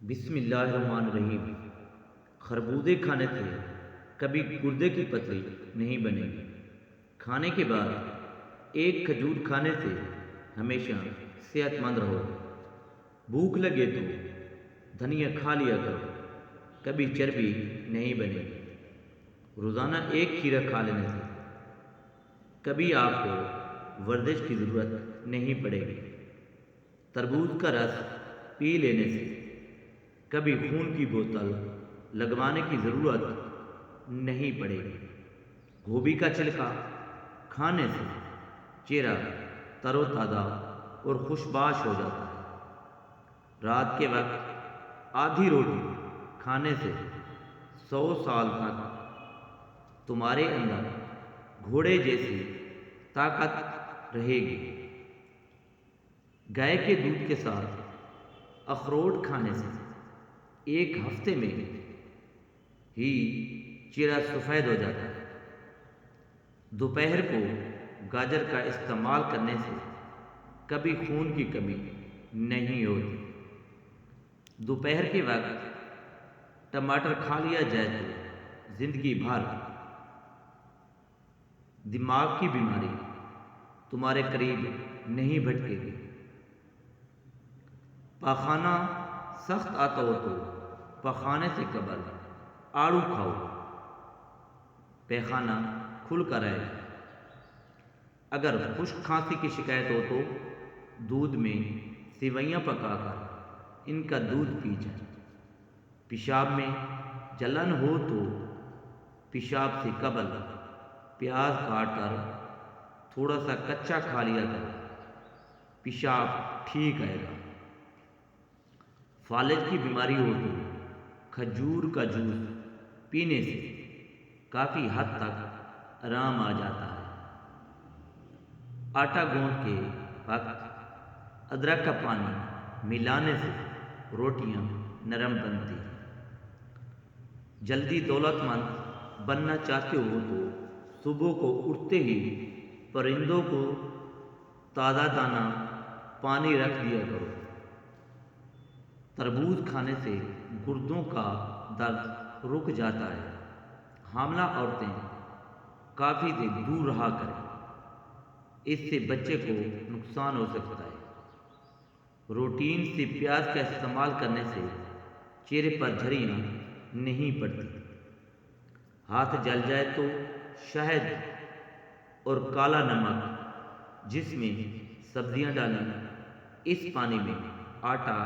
بسم اللہ الرحمن الرحیم۔ خربوزے کھانے سے کبھی گردے کی پتلی نہیں بنے گی۔ کھانے کے بعد ایک کھجور کھانے سے ہمیشہ صحت مند رہو۔ بھوک لگے تو دھنیا کھا لیا کرو، کبھی چربی نہیں بنے گی۔ روزانہ ایک کھیرا کھا لینے سے کبھی آپ کو ورزش کی ضرورت نہیں پڑے گی۔ تربوز کا رس پی لینے سے کبھی خون کی بوتل لگوانے کی ضرورت نہیں پڑے گی۔ گوبھی کا چھلکا کھانے سے چہرہ تر و تازہ اور خوشباش ہو جاتا ہے۔ رات کے وقت آدھی روٹی کھانے سے 100 سال تک تمہارے اندر گھوڑے جیسی طاقت رہے گی۔ گائے کے دودھ کے ساتھ اخروٹ کھانے سے ایک ہفتے میں ہی چہرہ سفید ہو جاتا ہے۔ دوپہر کو گاجر کا استعمال کرنے سے کبھی خون کی کمی نہیں ہوتی۔ دوپہر کے وقت ٹماٹر کھا لیا جائے تو زندگی بھر دماغ کی بیماری تمہارے قریب نہیں بھٹکے گی۔ پاخانہ سخت آتا ہو تو پخانے سے قبل آڑو کھاؤ، پیخانہ کھل کر رہے گا۔ اگر خشک کھانسی کی شکایت ہو تو دودھ میں سیویاں پکا کر ان کا دودھ پی جائے۔ پیشاب میں جلن ہو تو پیشاب سے قبل پیاز کاٹ کر تھوڑا سا کچا کھا لیا کرو، پیشاب ٹھیک آئے گا۔ فالج کی بیماری ہو تو کھجور کا جوس پینے سے کافی حد تک آرام آ جاتا ہے۔ آٹا گوندھ کے وقت ادرک کا پانی ملانے سے روٹیاں نرم بنتی ہیں۔ جلدی دولت مند بننا چاہتے ہو تو صبح کو اٹھتے ہی پرندوں کو تازہ دانہ پانی رکھ دیا کرو۔ تربوز کھانے سے گردوں کا درد رک جاتا ہے۔ حاملہ عورتیں کافی سے دور رہا کریں، اس سے بچے کو نقصان ہو سکتا ہے۔ روٹین سے پیاز کا استعمال کرنے سے چہرے پر جھریاں نہیں پڑتی۔ ہاتھ جل جائے تو شہد اور کالا نمک جس میں سبزیاں ڈالیں، اس پانی میں آٹا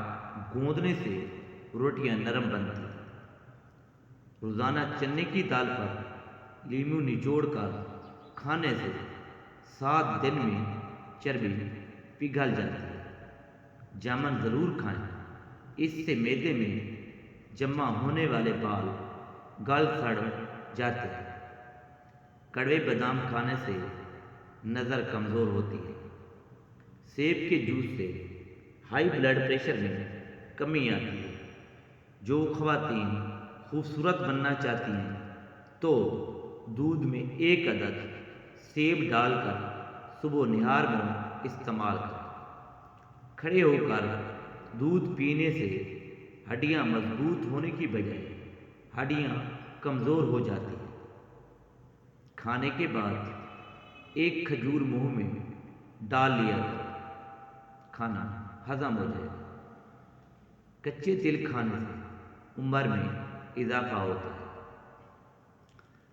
گوندنے سے روٹیاں نرم بنتی ہیں۔ روزانہ چنے کی دال پر لیموں نچوڑ کر کھانے سے 7 دن میں چربی پگھل جاتی ہے۔ جامن ضرور کھائیں، اس سے معدے میں جمع ہونے والے بال گل سڑ جاتے ہیں۔ کڑوے بادام کھانے سے نظر کمزور ہوتی ہے۔ سیب کے جوس سے ہائی بلڈ پریشر میں کمی آتی ہے۔ جو خواتین خوبصورت بننا چاہتی ہیں تو دودھ میں 1 عدد سیب ڈال کر صبح نہار میں استعمال کریں۔ کھڑے ہو کر دودھ پینے سے ہڈیاں مضبوط ہونے کی بجائے ہڈیاں کمزور ہو جاتی ہیں۔ کھانے کے بعد ایک کھجور منہ میں ڈال لیا کرو، کھانا ہضم ہو جائے گا۔ کچے تل کھانے سے عمر میں اضافہ ہوتا ہے۔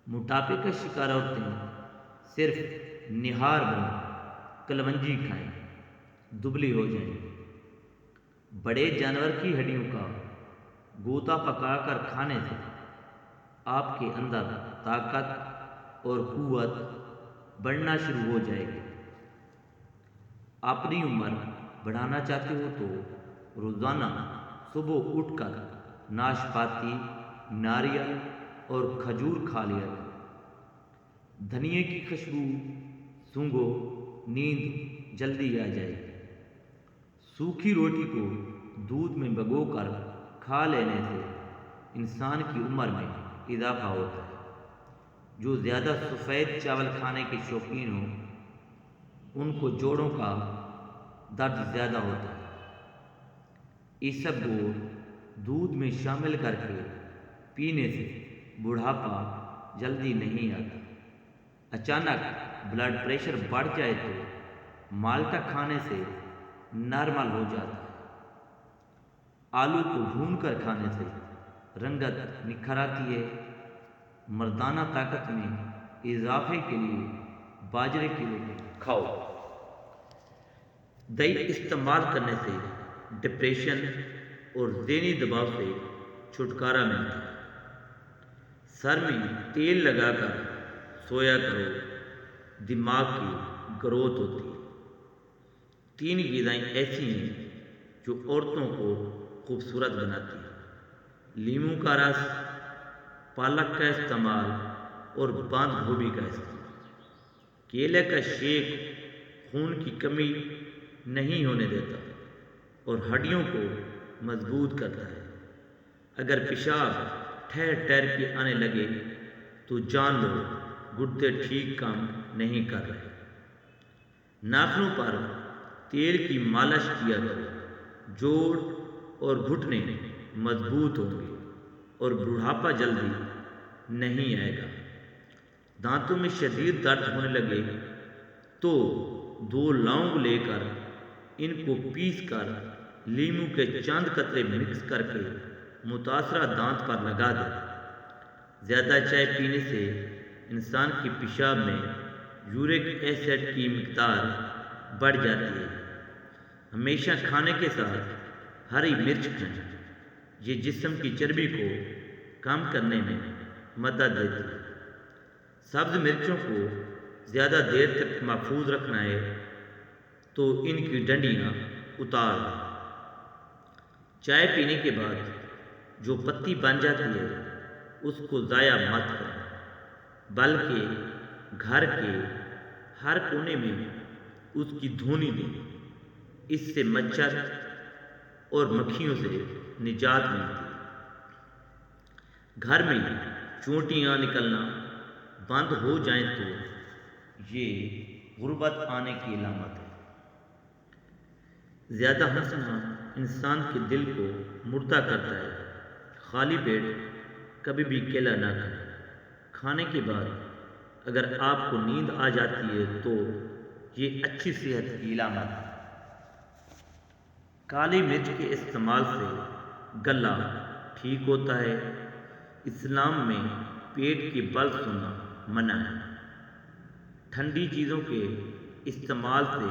موٹاپے کا شکار عورتیں صرف نہار میں کلونجی کھائیں، دبلی ہو جائیں گی۔ بڑے جانور کی ہڈیوں کا گوتا پکا کر کھانے سے آپ کے اندر طاقت اور قوت بڑھنا شروع ہو جائے گی۔ اپنی عمر بڑھانا چاہتے ہو تو روزانہ صبح اٹھ کر ناشپاتی، ناریل اور کھجور کھا لیا کرو۔ دھنیا کی خوشبو سونگھو، نیند جلدی آ جائے گی۔ سوکھی روٹی کو دودھ میں بھگو کر کھا لینے سے انسان کی عمر میں اضافہ ہوتا ہے۔ جو زیادہ سفید چاول کھانے کے شوقین ہوں ان کو جوڑوں کا درد زیادہ ہوتا ہے۔ اسبگول دودھ میں شامل کر کے پینے سے بڑھاپا جلدی نہیں آتا۔ اچانک بلڈ پریشر بڑھ جائے تو مالٹا کھانے سے نارمل ہو جاتا ہے۔ آلو کو بھون کر کھانے سے رنگت نکھر آتی ہے۔ مردانہ طاقت میں اضافے کے لیے باجرے کی روٹی کھاؤ۔ دہی استعمال کرنے سے ڈپریشن اور ذہنی دباؤ سے چھٹکارا ملتا ہے۔ سر میں تیل لگا کر سویا کرو، دماغ کی گروتھ ہوتی ہے۔ 3 غذائیں ایسی ہیں جو عورتوں کو خوبصورت بناتی ہیں: لیموں کا رس، پالک کا استعمال اور بند گوبھی کا استعمال۔ کیلے کا شیک خون کی کمی نہیں ہونے دیتا اور ہڈیوں کو مضبوط کرتا ہے۔ اگر پیشاب ٹھہر ٹھہر کے آنے لگے تو جان لو گردے ٹھیک کام نہیں کر رہے۔ ناخنوں پر تیل کی مالش کیا کرو، جوڑ اور گھٹنے مضبوط ہوں گے اور بڑھاپا جلدی نہیں آئے گا۔ دانتوں میں شدید درد ہونے لگے تو 2 لونگ لے کر ان کو پیس کر لیموں کے چند قطرے مکس کر کے متاثرہ دانت پر لگا دیں۔ زیادہ چائے پینے سے انسان کی پیشاب میں یورک ایسڈ کی مقدار بڑھ جاتی ہے۔ ہمیشہ کھانے کے ساتھ ہری مرچ کھائیں، یہ جسم کی چربی کو کم کرنے میں مدد دیتی ہے۔ سبز مرچوں کو زیادہ دیر تک محفوظ رکھنا ہے تو ان کی ڈنڈیاں اتار دیں۔ چائے پینے کے بعد جو پتی بن جاتی ہے اس کو ضائع مت کریں، بلکہ گھر کے ہر کونے میں اس کی دھونی دیں۔ اس سے مچھر اور مکھیوں سے نجات ملتی ہے۔ گھر میں چونٹیاں نکلنا بند ہو جائیں تو یہ غربت آنے کی علامت ہے۔ زیادہ ہنسنا انسان کے دل کو مردہ کرتا ہے۔ خالی پیٹ کبھی بھی کیلا نہ کھائیں۔ کھانے کے بعد اگر آپ کو نیند آ جاتی ہے تو یہ اچھی صحت کی علامت ہے۔ کالی مرچ کے استعمال سے گلا ٹھیک ہوتا ہے۔ اسلام میں پیٹ کے بل سونا منع ہے۔ ٹھنڈی چیزوں کے استعمال سے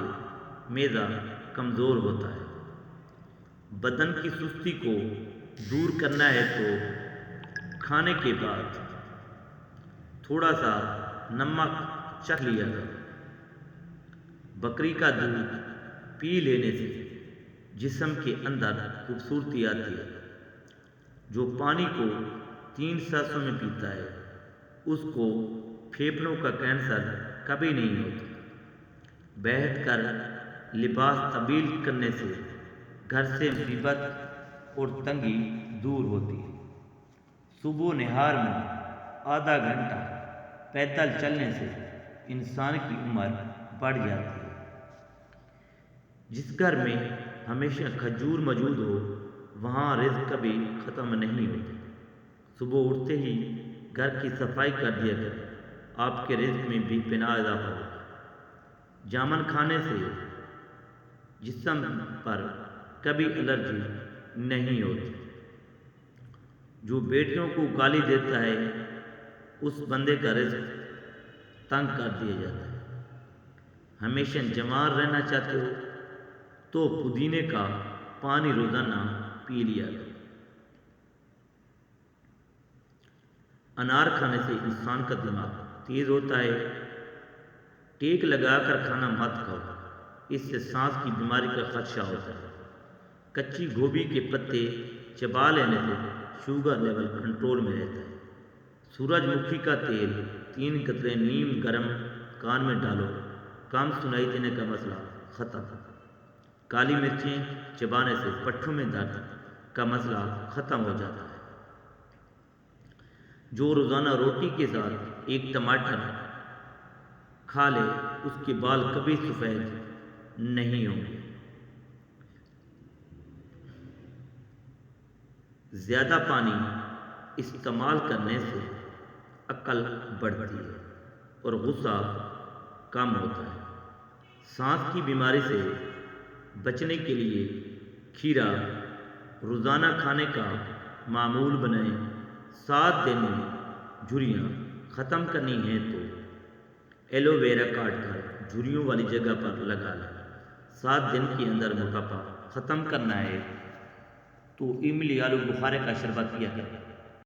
معدہ کمزور ہوتا ہے۔ بدن کی سستی کو دور کرنا ہے تو کھانے کے بعد تھوڑا سا نمک چکھ لیا کرو۔ بکری کا دودھ پی لینے سے جسم کے اندر خوبصورتی آتی ہے۔ جو پانی کو 3 سانسوں میں پیتا ہے اس کو پھیپھڑوں کا کینسر کبھی نہیں ہوتا۔ بیٹھ کر لباس تبدیل کرنے سے گھر سے مصیبت اور تنگی دور ہوتی ہے۔ صبح نہار میں آدھا گھنٹہ پیدل چلنے سے انسان کی عمر بڑھ جاتی ہے۔ جس گھر میں ہمیشہ کھجور موجود ہو وہاں رزق کبھی ختم نہیں ہوتا۔ صبح اٹھتے ہی گھر کی صفائی کر دیا کریں، آپ کے رزق میں بے پناہ اضافہ ہوگا۔ جامن کھانے سے جسم پر کبھی الرجی نہیں ہوتی۔ جو بیٹیوں کو گالی دیتا ہے اس بندے کا رزق تنگ کر دیا جاتا ہے۔ ہمیشہ جوان رہنا چاہتے ہو تو پودینے کا پانی روزانہ پی لیا کرو۔ انار کھانے سے انسان کا دماغ تیز ہوتا ہے۔ ٹیک لگا کر کھانا مت کھاؤ، اس سے سانس کی بیماری کا خدشہ ہوتا ہے۔ کچی گوبھی کے پتے چبا لینے سے شوگر لیول کنٹرول میں رہتا ہے۔ سورج مکھی کا تیل 3 قطرے نیم گرم کان میں ڈالو، کم سنائی دینے کا مسئلہ ختم۔ کالی مرچیں چبانے سے پٹھوں میں درد کا مسئلہ ختم ہو جاتا ہے۔ جو روزانہ روٹی کے ساتھ 1 ٹماٹر کھا لے اس کے بال کبھی سفید نہیں ہوں گے۔ زیادہ پانی استعمال کرنے سے عقل بڑھتی ہے اور غصہ کم ہوتا ہے۔ سانس کی بیماری سے بچنے کے لیے کھیرا روزانہ کھانے کا معمول بنائیں۔ 7 دن میں جھریاں ختم کرنی ہیں تو ایلو ویرا کاٹ کر جھریوں والی جگہ پر لگا لیں۔ 7 دن کے اندر موٹاپا ختم کرنا ہے تو املی آلو بخارے کا شربت کیا کریں۔